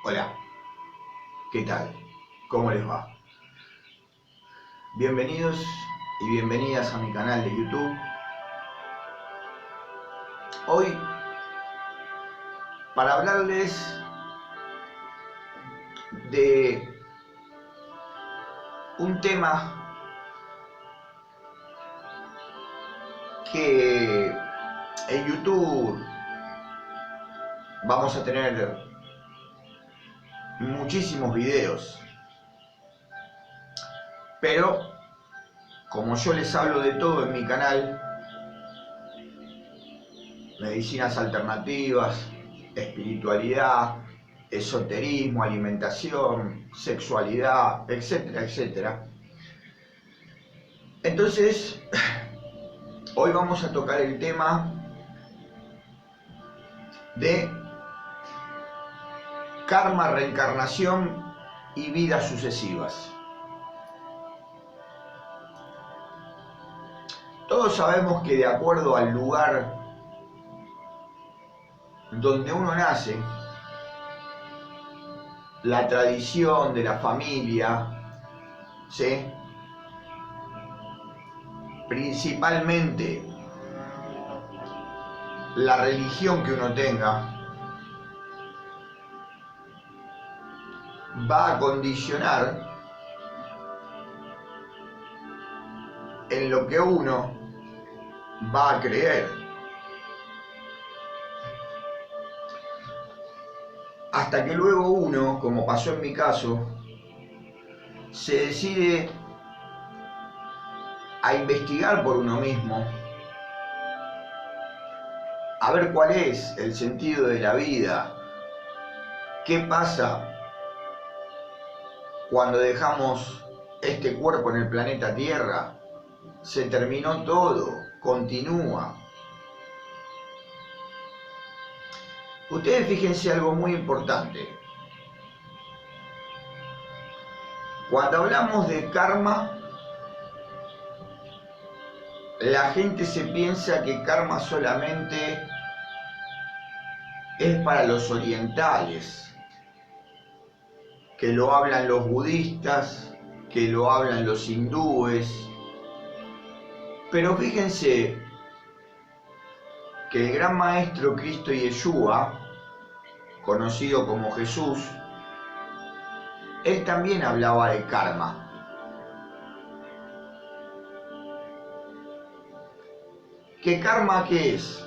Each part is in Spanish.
Hola, ¿qué tal? ¿Cómo les va? Bienvenidos y bienvenidas a mi canal de YouTube. Hoy, para hablarles de un tema que en YouTube vamos a tener muchísimos videos, pero como yo les hablo de todo en mi canal, medicinas alternativas, espiritualidad, esoterismo, alimentación, sexualidad, etcétera, etcétera. Entonces, hoy vamos a tocar el tema de karma, reencarnación y vidas sucesivas. Todos sabemos que de acuerdo al lugar donde uno nace, la tradición de la familia, ¿sí? Principalmente la religión que uno tenga, va a condicionar en lo que uno va a creer. Hasta que luego uno, como pasó en mi caso, se decide a investigar por uno mismo, a ver cuál es el sentido de la vida, qué pasa cuando dejamos este cuerpo en el planeta Tierra. Se terminó todo, continúa. Ustedes fíjense algo muy importante. Cuando hablamos de karma, la gente se piensa que karma solamente es para los orientales, que lo hablan los budistas, que lo hablan los hindúes. Pero fíjense que el gran maestro Cristo Yeshua, conocido como Jesús, él también hablaba de karma. ¿Qué karma qué es?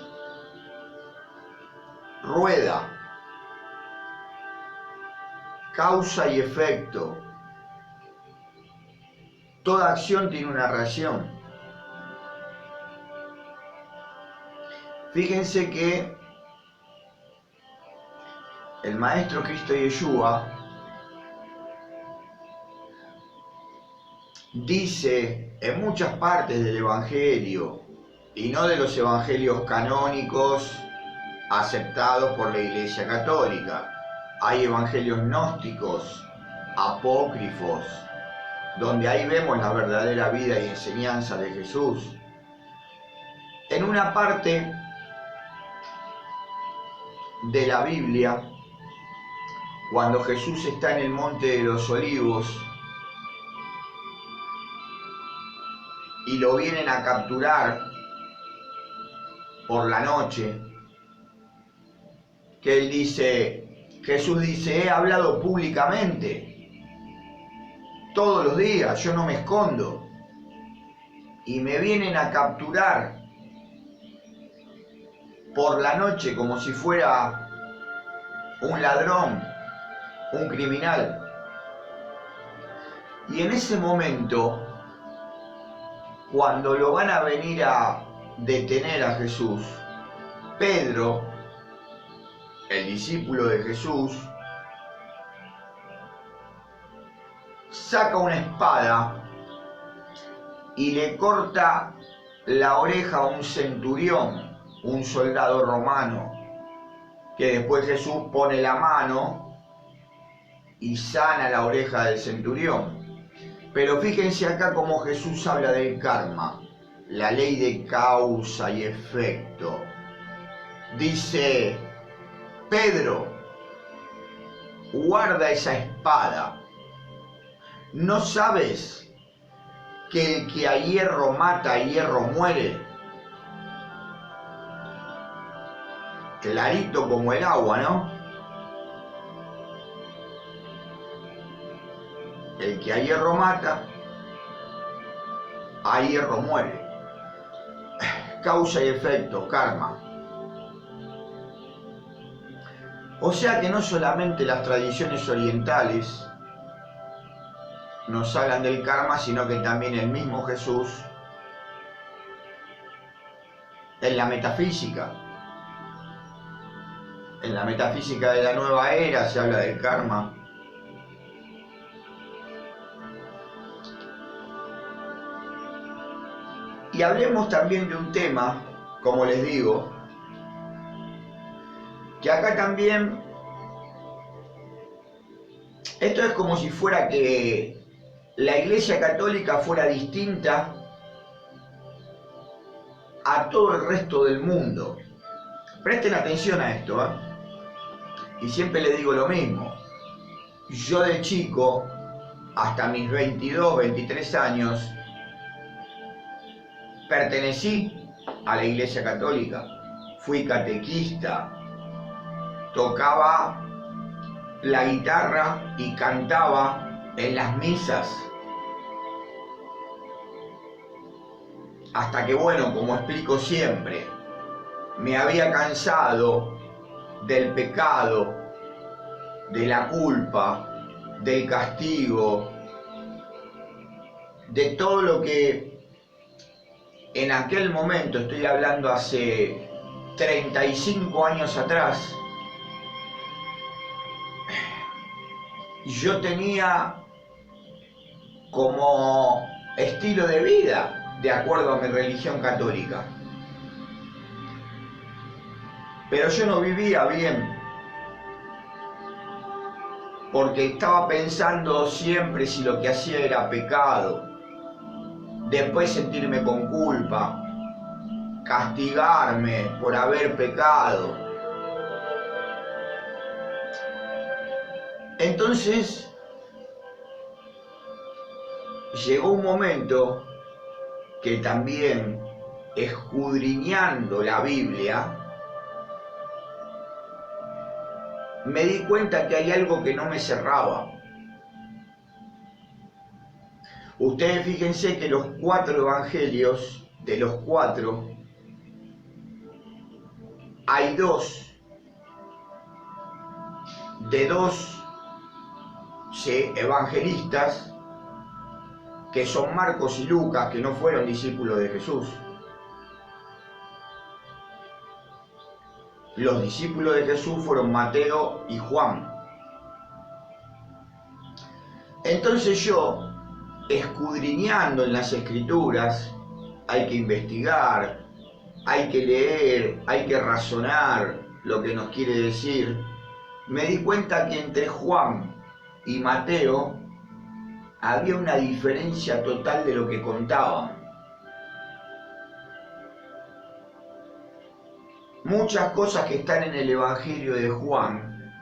Rueda, causa y efecto. Toda acción tiene una reacción. Fíjense que el maestro Cristo Yeshua dice en muchas partes del Evangelio, y no de los evangelios canónicos aceptados por la Iglesia Católica, hay evangelios gnósticos, apócrifos, donde ahí vemos la verdadera vida y enseñanza de Jesús. En una parte de la Biblia, cuando Jesús está en el Monte de los Olivos y lo vienen a capturar por la noche, que Jesús dice, he hablado públicamente todos los días, yo no me escondo, y me vienen a capturar por la noche como si fuera un ladrón, un criminal. Y en ese momento, cuando lo van a venir a detener a Jesús, Pedro, el discípulo de Jesús, saca una espada y le corta la oreja a un centurión, un soldado romano, que después Jesús pone la mano y sana la oreja del centurión. Pero fíjense acá cómo Jesús habla del karma, la ley de causa y efecto. Dice, Pedro, guarda esa espada. ¿No sabes que el que a hierro mata, a hierro muere? Clarito como el agua, ¿no? El que a hierro mata, a hierro muere. Causa y efecto, karma. O sea que no solamente las tradiciones orientales nos hablan del karma, sino que también el mismo Jesús en la metafísica. En la metafísica de la nueva era se habla del karma. Y hablemos también de un tema, como les digo, que acá también, esto es como si fuera que la Iglesia Católica fuera distinta a todo el resto del mundo. Presten atención a esto, ¿eh? Y siempre les digo lo mismo. Yo de chico, hasta mis 22, 23 años, pertenecí a la Iglesia Católica. Fui catequista, tocaba la guitarra y cantaba en las misas. Hasta que, bueno, como explico siempre, me había cansado del pecado, de la culpa, del castigo, de todo lo que en aquel momento, estoy hablando hace 35 años atrás, yo tenía como estilo de vida de acuerdo a mi religión católica. Pero yo no vivía bien, porque estaba pensando siempre si lo que hacía era pecado, después sentirme con culpa, castigarme por haber pecado. Entonces, llegó un momento que también, escudriñando la Biblia, me di cuenta que hay algo que no me cerraba. Ustedes fíjense que los 4 evangelios, de los 4, hay 2, de 2 evangelistas, que son Marcos y Lucas, que no fueron discípulos de Jesús. Los discípulos de Jesús fueron Mateo y Juan. Entonces yo, escudriñando en las Escrituras, hay que investigar, hay que leer, hay que razonar lo que nos quiere decir, me di cuenta que entre Juan y Mateo había una diferencia total de lo que contaban. Muchas cosas que están en el Evangelio de Juan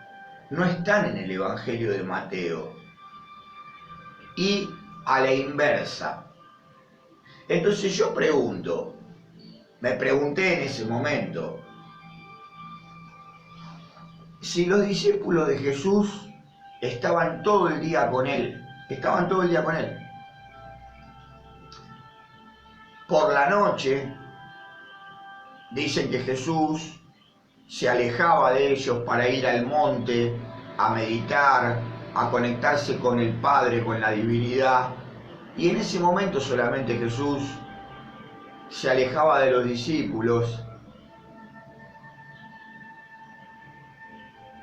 no están en el Evangelio de Mateo. Y a la inversa. Entonces yo me pregunté en ese momento, si los discípulos de Jesús estaban todo el día con él, por la noche, dicen que Jesús se alejaba de ellos para ir al monte a meditar, a conectarse con el Padre, con la divinidad, y en ese momento solamente Jesús se alejaba de los discípulos.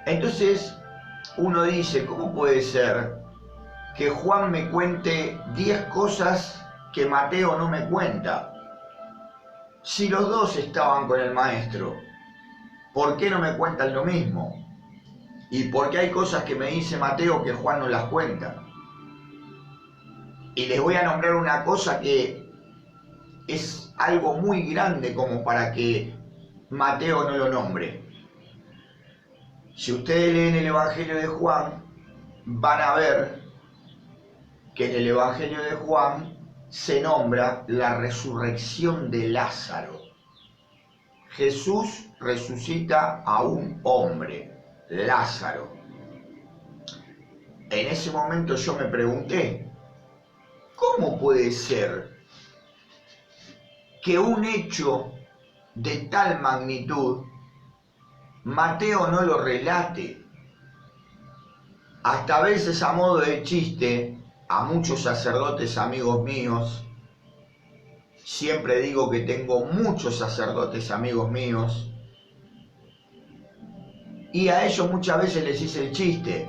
Entonces uno dice, ¿cómo puede ser que Juan me cuente 10 cosas que Mateo no me cuenta? Si los dos estaban con el Maestro, ¿por qué no me cuentan lo mismo? ¿Y por qué hay cosas que me dice Mateo que Juan no las cuenta? Y les voy a nombrar una cosa que es algo muy grande como para que Mateo no lo nombre. Si ustedes leen el Evangelio de Juan, van a ver que en el Evangelio de Juan se nombra la resurrección de Lázaro. Jesús resucita a un hombre, Lázaro. En ese momento yo me pregunté, ¿cómo puede ser que un hecho de tal magnitud Mateo no lo relate? Hasta a veces, a modo de chiste, a muchos sacerdotes amigos míos, siempre digo que tengo muchos sacerdotes amigos míos, y a ellos muchas veces les hice el chiste: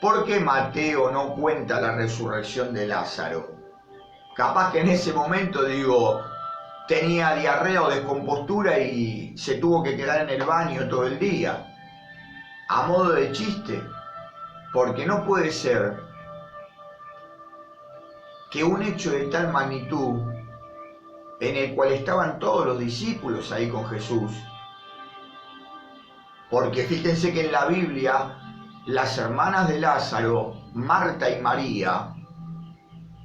¿por qué Mateo no cuenta la resurrección de Lázaro? Capaz que en ese momento, digo, tenía diarrea o descompostura y se tuvo que quedar en el baño todo el día. A modo de chiste, porque no puede ser que un hecho de tal magnitud, en el cual estaban todos los discípulos ahí con Jesús, porque fíjense que en la Biblia las hermanas de Lázaro, Marta y María,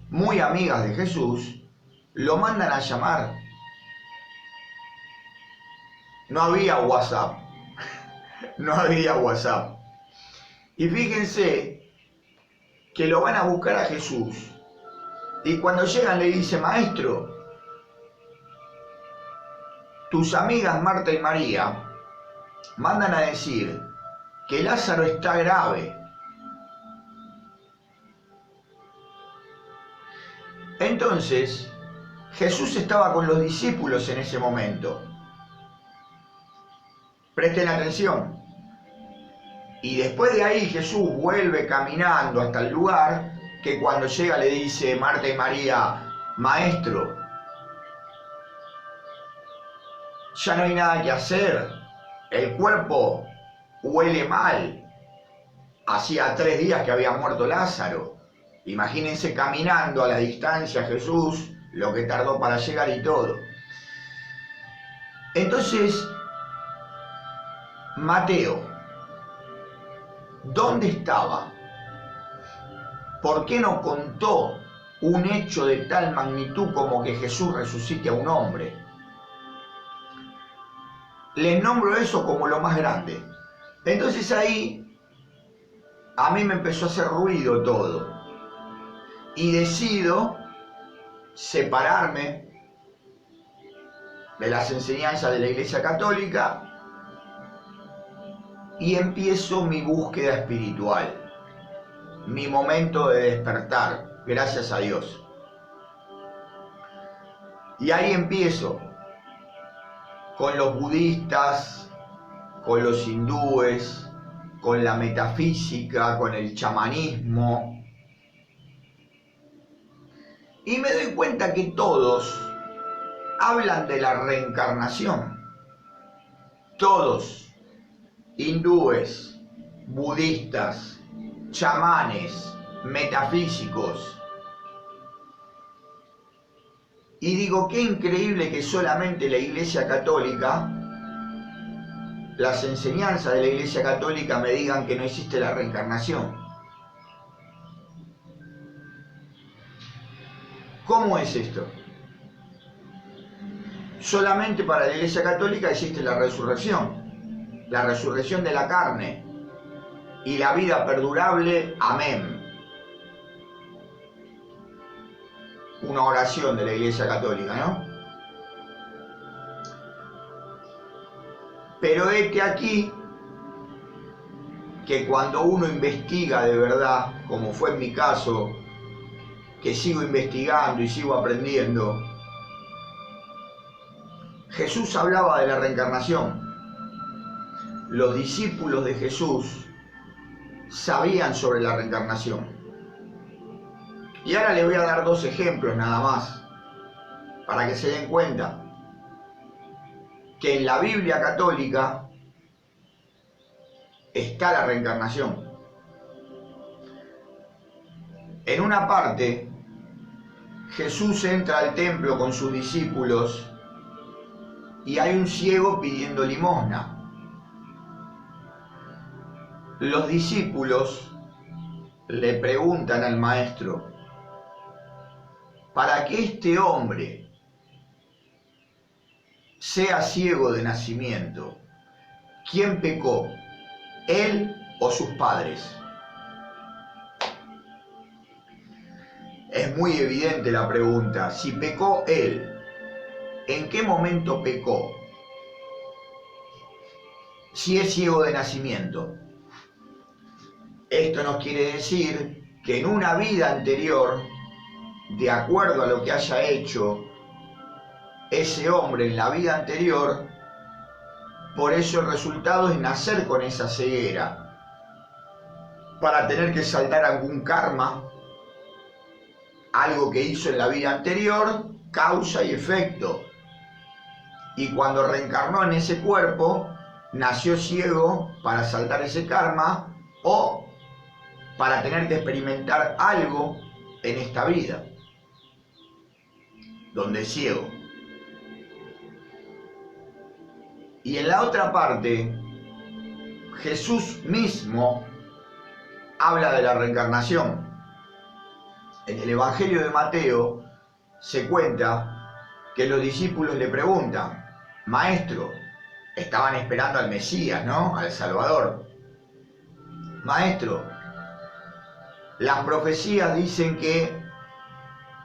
muy amigas de Jesús, lo mandan a llamar. No había WhatsApp, no había WhatsApp. Y fíjense que lo van a buscar a Jesús. Y cuando llegan le dice: maestro, tus amigas Marta y María mandan a decir que Lázaro está grave. Entonces, Jesús estaba con los discípulos en ese momento. Presten atención. Y después de ahí Jesús vuelve caminando hasta el lugar, que cuando llega le dice Marta y María: maestro, ya no hay nada que hacer, el cuerpo huele mal, hacía 3 días que había muerto Lázaro. Imagínense caminando a la distancia Jesús, lo que tardó para llegar y todo. Entonces, Mateo, ¿dónde estaba? ¿Por qué no contó un hecho de tal magnitud como que Jesús resucite a un hombre? Les nombro eso como lo más grande. Entonces ahí a mí me empezó a hacer ruido todo. Y decido separarme de las enseñanzas de la Iglesia Católica y empiezo mi búsqueda espiritual, mi momento de despertar, gracias a Dios. Y ahí empiezo con los budistas, con los hindúes, con la metafísica, con el chamanismo. Y me doy cuenta que todos hablan de la reencarnación. Todos, hindúes, budistas, chamanes, metafísicos. Y digo, qué increíble que solamente la Iglesia Católica, las enseñanzas de la Iglesia Católica me digan que no existe la reencarnación. ¿Cómo es esto? Solamente para la Iglesia Católica existe la resurrección de la carne y la vida perdurable, amén. Una oración de la Iglesia Católica, ¿no? Pero este aquí, que cuando uno investiga de verdad, como fue en mi caso, que sigo investigando y sigo aprendiendo, Jesús hablaba de la reencarnación. Los discípulos de Jesús sabían sobre la reencarnación. Y ahora les voy a dar 2 ejemplos nada más, para que se den cuenta que en la Biblia católica está la reencarnación. En una parte, Jesús entra al templo con sus discípulos y hay un ciego pidiendo limosna. los discípulos le preguntan al maestro, para que este hombre sea ciego de nacimiento, ¿quién pecó? ¿Él o sus padres? Es muy evidente la pregunta. Si pecó él, ¿en qué momento pecó? Si es ciego de nacimiento. Esto nos quiere decir que en una vida anterior, de acuerdo a lo que haya hecho ese hombre en la vida anterior, por eso el resultado es nacer con esa ceguera, para tener que saldar algún karma, algo que hizo en la vida anterior, causa y efecto. Y cuando reencarnó en ese cuerpo, nació ciego para saldar ese karma o para tener que experimentar algo en esta vida, donde es ciego. Y en la otra parte, Jesús mismo habla de la reencarnación. En el Evangelio de Mateo se cuenta que los discípulos le preguntan, Maestro, estaban esperando al Mesías, ¿no? Al Salvador. Maestro, las profecías dicen que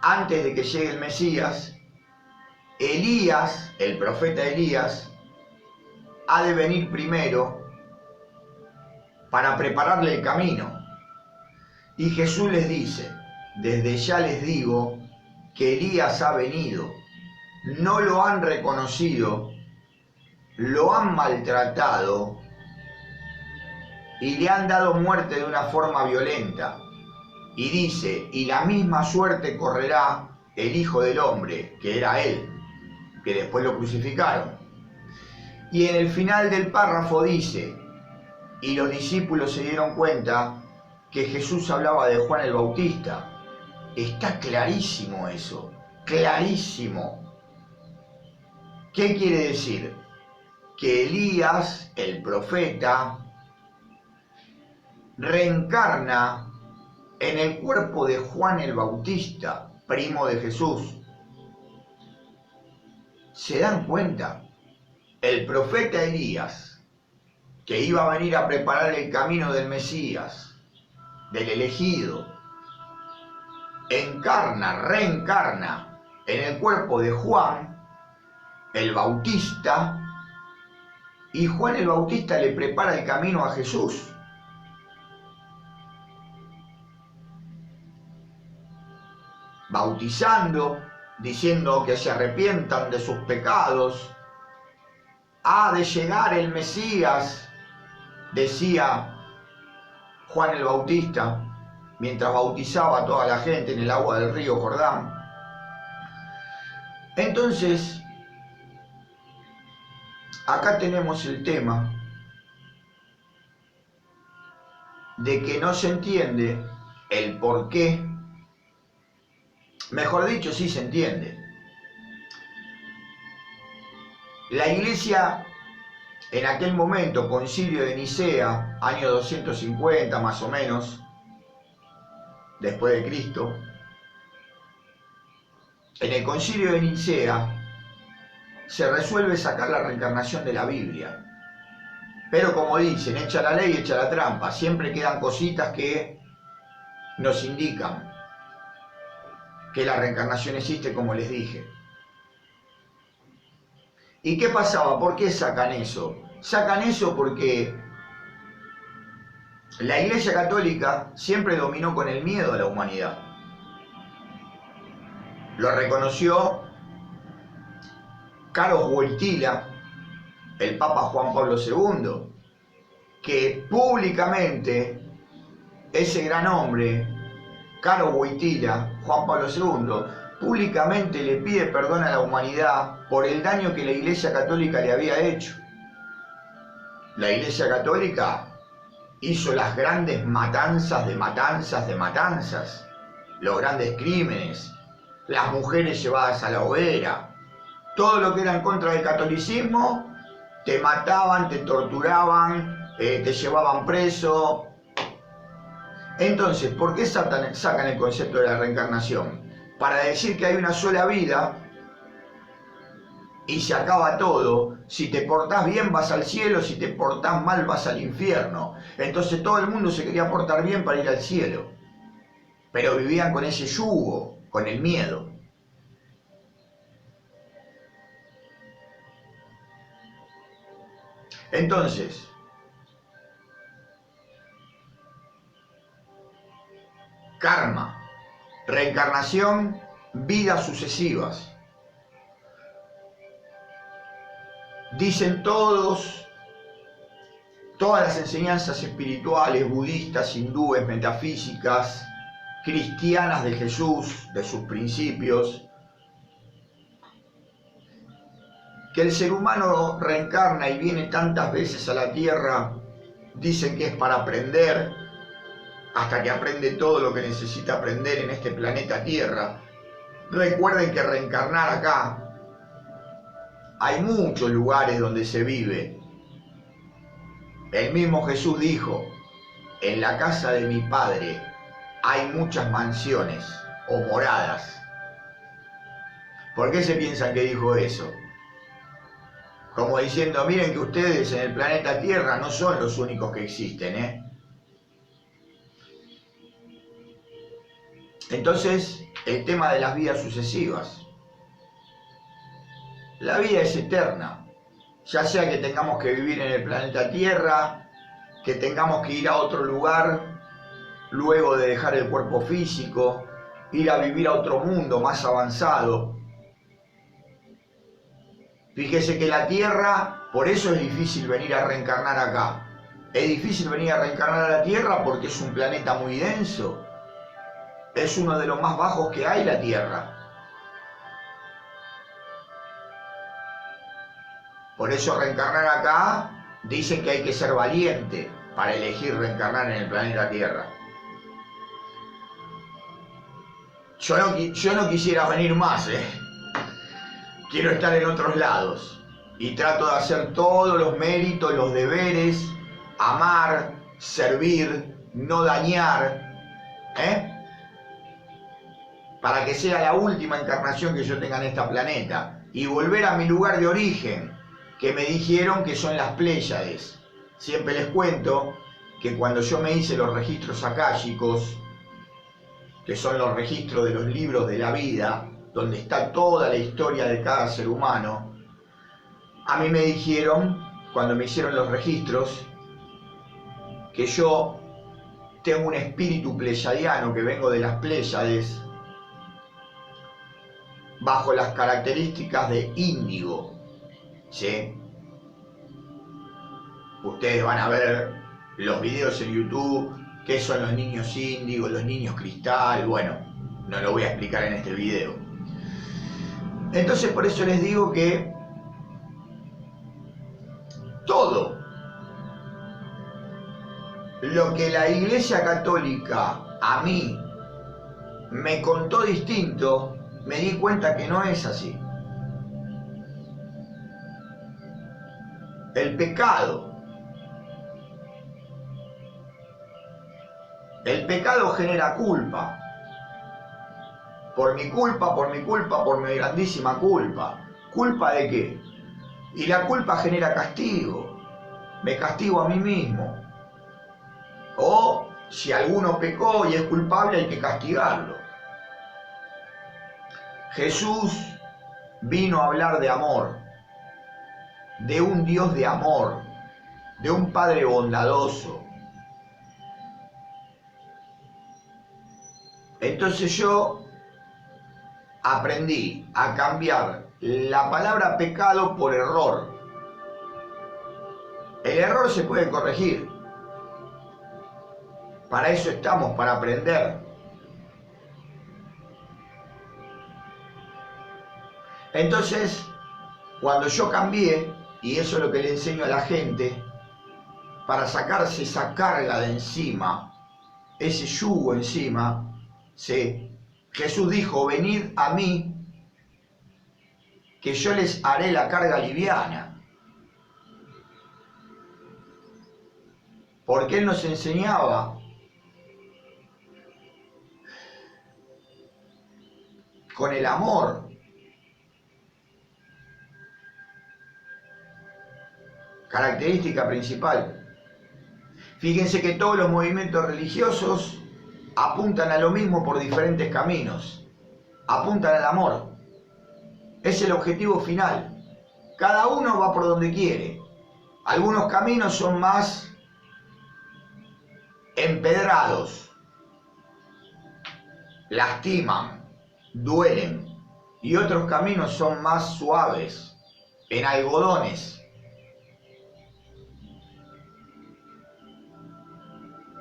antes de que llegue el Mesías, Elías, el profeta Elías, ha de venir primero para prepararle el camino. Y Jesús les dice, desde ya les digo que Elías ha venido, no lo han reconocido, lo han maltratado y le han dado muerte de una forma violenta. Y dice, y la misma suerte correrá el Hijo del Hombre, que era él, que después lo crucificaron. Y en el final del párrafo dice, y los discípulos se dieron cuenta que Jesús hablaba de Juan el Bautista. Está clarísimo eso, clarísimo. ¿Qué quiere decir? Que Elías, el profeta, reencarna en el cuerpo de Juan el Bautista, primo de Jesús. ¿Se dan cuenta? El profeta Elías, que iba a venir a preparar el camino del Mesías, del elegido, reencarna en el cuerpo de Juan el Bautista, y Juan el Bautista le prepara el camino a Jesús. Bautizando, diciendo que se arrepientan de sus pecados. Ha de llegar el Mesías, decía Juan el Bautista, mientras bautizaba a toda la gente en el agua del río Jordán. Entonces, acá tenemos el tema de que no se entiende el por qué. Mejor dicho, sí se entiende. La Iglesia, en aquel momento, Concilio de Nicea, año 250 más o menos, después de Cristo, en el Concilio de Nicea se resuelve sacar la reencarnación de la Biblia. Pero como dicen, echa la ley, echa la trampa, siempre quedan cositas que nos indican que la reencarnación existe, como les dije. ¿Y qué pasaba? ¿Por qué sacan eso? Sacan eso porque la Iglesia Católica siempre dominó con el miedo a la humanidad. Lo reconoció Carlos Wojtyla, el Papa Juan Pablo II, que públicamente ese gran hombre, Carlos Wojtyla, Juan Pablo II, públicamente le pide perdón a la humanidad por el daño que la Iglesia Católica le había hecho. La Iglesia Católica hizo las grandes matanzas de matanzas de matanzas, los grandes crímenes, las mujeres llevadas a la hoguera, todo lo que era en contra del catolicismo, te mataban, te torturaban, te llevaban preso. Entonces, ¿por qué sacan el concepto de la reencarnación? Para decir que hay una sola vida y se acaba todo. Si te portás bien vas al cielo, si te portás mal vas al infierno. Entonces todo el mundo se quería portar bien para ir al cielo, pero vivían con ese yugo, con el miedo. Entonces, karma, reencarnación, vidas sucesivas. Dicen todas las enseñanzas espirituales, budistas, hindúes, metafísicas, cristianas de Jesús, de sus principios, que el ser humano reencarna y viene tantas veces a la Tierra, dicen que es para aprender, hasta que aprende todo lo que necesita aprender en este planeta Tierra. Recuerden que reencarnar acá, hay muchos lugares donde se vive. El mismo Jesús dijo, en la casa de mi Padre hay muchas mansiones o moradas. ¿Por qué se piensan que dijo eso? Como diciendo, miren que ustedes en el planeta Tierra no son los únicos que existen, ¿eh? Entonces, el tema de las vidas sucesivas. La vida es eterna, ya sea que tengamos que vivir en el planeta Tierra, que tengamos que ir a otro lugar, luego de dejar el cuerpo físico, ir a vivir a otro mundo más avanzado. Fíjese que la Tierra, por eso es difícil venir a reencarnar acá. Es difícil venir a reencarnar a la Tierra porque es un planeta muy denso. Es uno de los más bajos que hay, la Tierra. Por eso reencarnar acá, dicen que hay que ser valiente para elegir reencarnar en el planeta Tierra. Yo no quisiera venir más, Quiero estar en otros lados. Y trato de hacer todos los méritos, los deberes, amar, servir, no dañar, para que sea la última encarnación que yo tenga en este planeta. Y volver a mi lugar de origen, que me dijeron que son las Pléyades. Siempre les cuento que cuando yo me hice los registros akáshicos, que son los registros de los libros de la vida, donde está toda la historia de cada ser humano, a mí me dijeron, cuando me hicieron los registros, que yo tengo un espíritu pleyadiano, que vengo de las Pléyades, bajo las características de índigo. ¿Sí? Ustedes van a ver los videos en YouTube, qué son los niños índigo, los niños cristal, bueno, no lo voy a explicar en este video. Entonces por eso les digo que todo lo que la Iglesia Católica a mí me contó distinto, me di cuenta que no es así. El pecado genera culpa. Por mi culpa, por mi grandísima culpa. ¿Culpa de qué? Y la culpa genera castigo. Me castigo a mí mismo. O si alguno pecó y es culpable, hay que castigarlo. Jesús vino a hablar de amor, de un Dios de amor, de un Padre bondadoso. Entonces yo aprendí a cambiar la palabra pecado por error. El error se puede corregir. Para eso estamos, para aprender. Entonces, cuando yo cambié, y eso es lo que le enseño a la gente, para sacarse esa carga de encima, ese yugo encima, ¿sí? Jesús dijo, venid a mí, que yo les haré la carga liviana. Porque Él nos enseñaba con el amor. Característica principal. Fíjense que todos los movimientos religiosos apuntan a lo mismo por diferentes caminos. Apuntan al amor. Es el objetivo final. Cada uno va por donde quiere. Algunos caminos son más empedrados, lastiman, duelen, y otros caminos son más suaves, en algodones.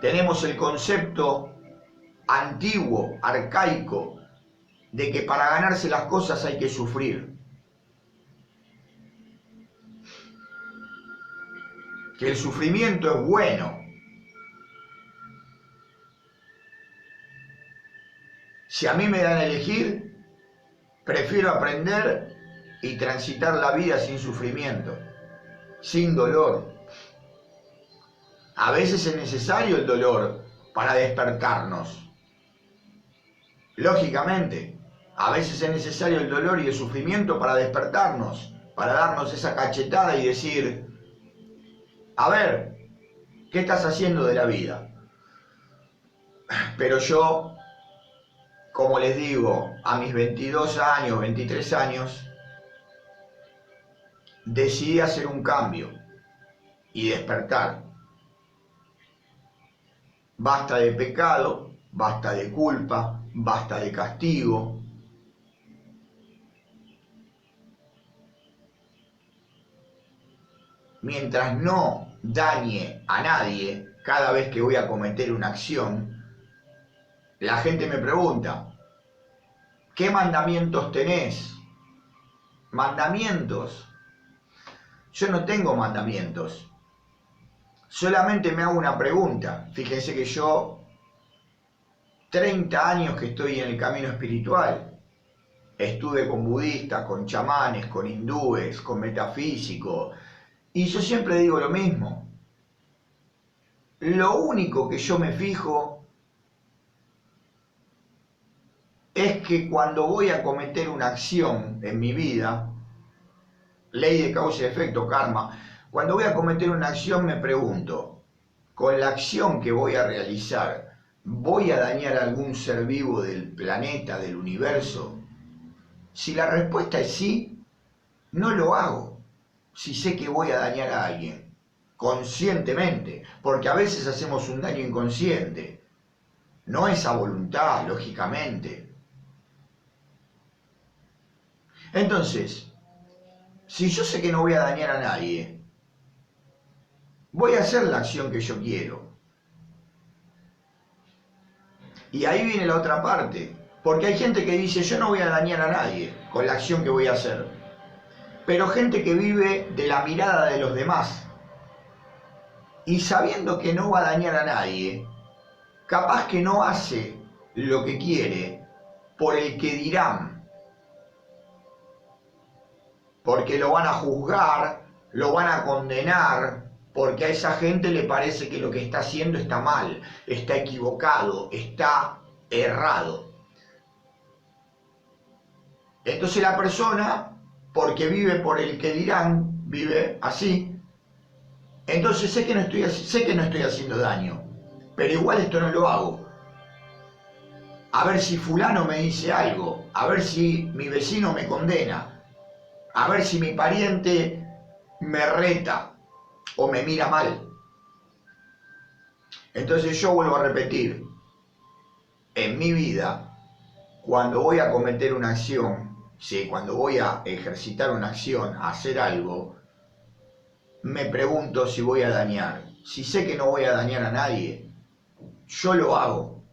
Tenemos el concepto antiguo, arcaico, de que para ganarse las cosas hay que sufrir. Que el sufrimiento es bueno. Si a mí me dan a elegir, prefiero aprender y transitar la vida sin sufrimiento, sin dolor. A veces es necesario el dolor para despertarnos. Lógicamente, a veces es necesario el dolor y el sufrimiento para despertarnos, para darnos esa cachetada y decir, a ver, ¿qué estás haciendo de la vida? Pero yo, como les digo, a mis 22 años, 23 años, decidí hacer un cambio y despertar. Basta de pecado, basta de culpa, basta de castigo. Mientras no dañe a nadie cada vez que voy a cometer una acción, la gente me pregunta, ¿qué mandamientos tenés? ¿Mandamientos? Yo no tengo mandamientos. Solamente me hago una pregunta. Fíjense que yo, 30 años que estoy en el camino espiritual. Estuve con budistas, con chamanes, con hindúes, con metafísicos. Y yo siempre digo lo mismo. Lo único que yo me fijo es que cuando voy a cometer una acción en mi vida, ley de causa y efecto, karma, cuando voy a cometer una acción me pregunto, con la acción que voy a realizar, ¿voy a dañar a algún ser vivo del planeta, del universo? Si la respuesta es sí, no lo hago. Si sé que voy a dañar a alguien, conscientemente, porque a veces hacemos un daño inconsciente. No es a voluntad, lógicamente. Entonces, si yo sé que no voy a dañar a nadie, voy a hacer la acción que yo quiero. Y ahí viene la otra parte, porque hay gente que dice, yo no voy a dañar a nadie con la acción que voy a hacer. Pero gente que vive de la mirada de los demás. Y sabiendo que no va a dañar a nadie, capaz que no hace lo que quiere por el que dirán. Porque lo van a juzgar, lo van a condenar, porque a esa gente le parece que lo que está haciendo está mal, está equivocado, está errado. Entonces la persona, porque vive por el que dirán, vive así, entonces sé que no estoy haciendo daño, pero igual esto no lo hago. A ver si fulano me dice algo, a ver si mi vecino me condena, a ver si mi pariente me reta o me mira mal. Entonces yo vuelvo a repetir, en mi vida, cuando voy a cometer una acción, sí, cuando voy a ejercitar una acción, a hacer algo, me pregunto si voy a dañar. Si sé que no voy a dañar a nadie, yo lo hago.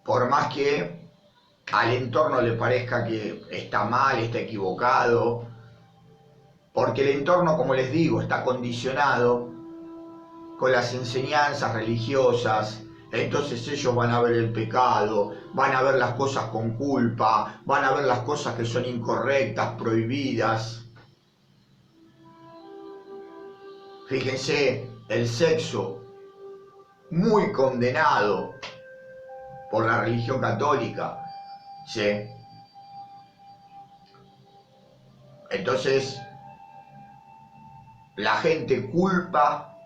Por más que al entorno le parezca que está mal, está equivocado, porque el entorno, como les digo, está condicionado con las enseñanzas religiosas. Entonces ellos van a ver el pecado, van a ver las cosas con culpa, van a ver las cosas que son incorrectas, prohibidas. Fíjense el sexo muy condenado por la religión católica, ¿sí? Entonces, la gente culpa,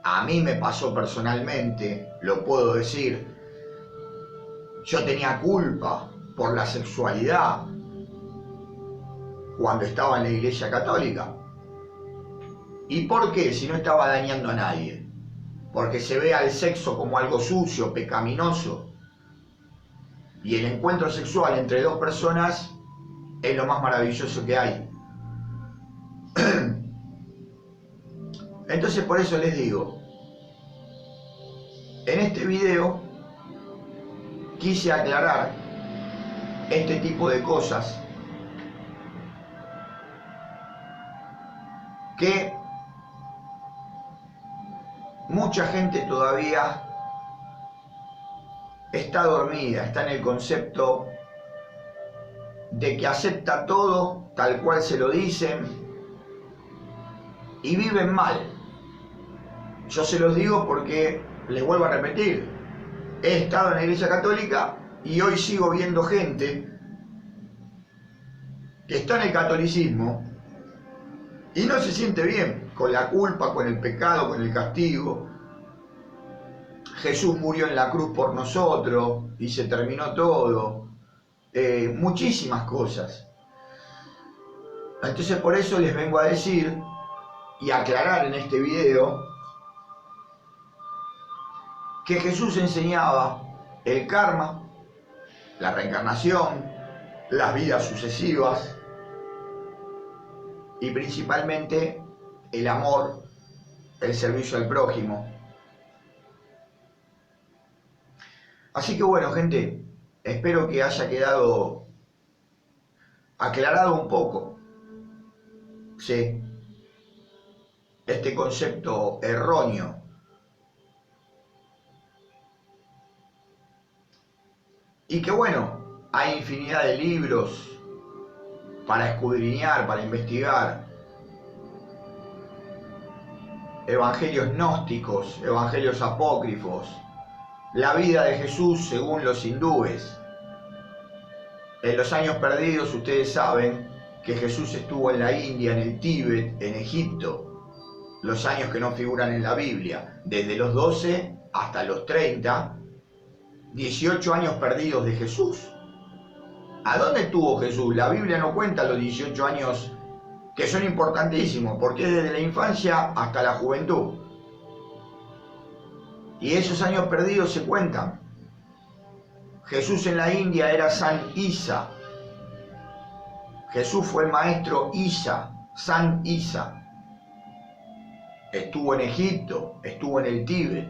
a mí me pasó personalmente, lo puedo decir, yo tenía culpa por la sexualidad cuando estaba en la iglesia católica. ¿Y por qué? Si no estaba dañando a nadie. Porque se ve al sexo como algo sucio, pecaminoso. Y el encuentro sexual entre dos personas es lo más maravilloso que hay. Entonces por eso les digo, en este video quise aclarar este tipo de cosas que mucha gente todavía está dormida, está en el concepto de que acepta todo tal cual se lo dicen y viven mal. Yo se los digo porque, les vuelvo a repetir, he estado en la iglesia católica y hoy sigo viendo gente que está en el catolicismo y no se siente bien con la culpa, con el pecado, con el castigo. Jesús murió en la cruz por nosotros y se terminó todo. Muchísimas cosas. Entonces por eso les vengo a decir y aclarar en este video que Jesús enseñaba el karma, la reencarnación, las vidas sucesivas y principalmente el amor, el servicio al prójimo. Así que bueno, gente, espero que haya quedado aclarado un poco, ¿sí?, este concepto erróneo. Y que bueno, hay infinidad de libros para escudriñar, para investigar. Evangelios gnósticos, evangelios apócrifos, la vida de Jesús según los hindúes. En los años perdidos ustedes saben que Jesús estuvo en la India, en el Tíbet, en Egipto. Los años que no figuran en la Biblia, desde los 12 hasta los 30, 18 años perdidos de Jesús. ¿A dónde estuvo Jesús? La Biblia no cuenta los 18 años que son importantísimos, porque es desde la infancia hasta la juventud. Y esos años perdidos se cuentan. Jesús en la India era San Isa. Jesús fue el maestro Isa, San Isa. Estuvo en Egipto, estuvo en el Tíbet,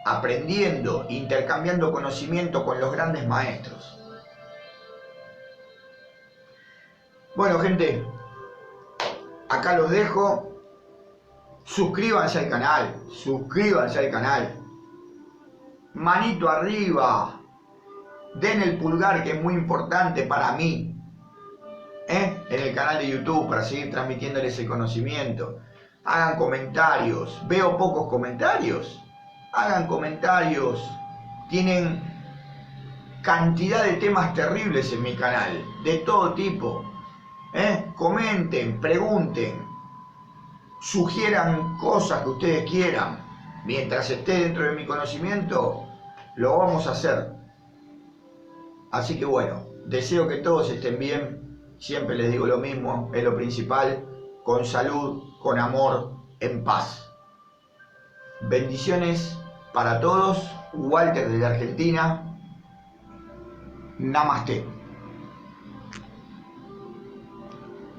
aprendiendo, intercambiando conocimiento con los grandes maestros. Bueno, gente, acá los dejo. Suscríbanse al canal, suscríbanse al canal. Manito arriba. Den el pulgar, que es muy importante para mí, en el canal de YouTube, para seguir transmitiéndoles el conocimiento. Hagan comentarios. Veo pocos comentarios. Hagan comentarios. Tienen cantidad de temas terribles en mi canal, de todo tipo. Comenten, pregunten, sugieran cosas que ustedes quieran. Mientras esté dentro de mi conocimiento, lo vamos a hacer. Así que bueno, deseo que todos estén bien. Siempre les digo lo mismo, es lo principal. Con salud, con amor, en paz. Bendiciones para todos. Walter desde Argentina. Namaste.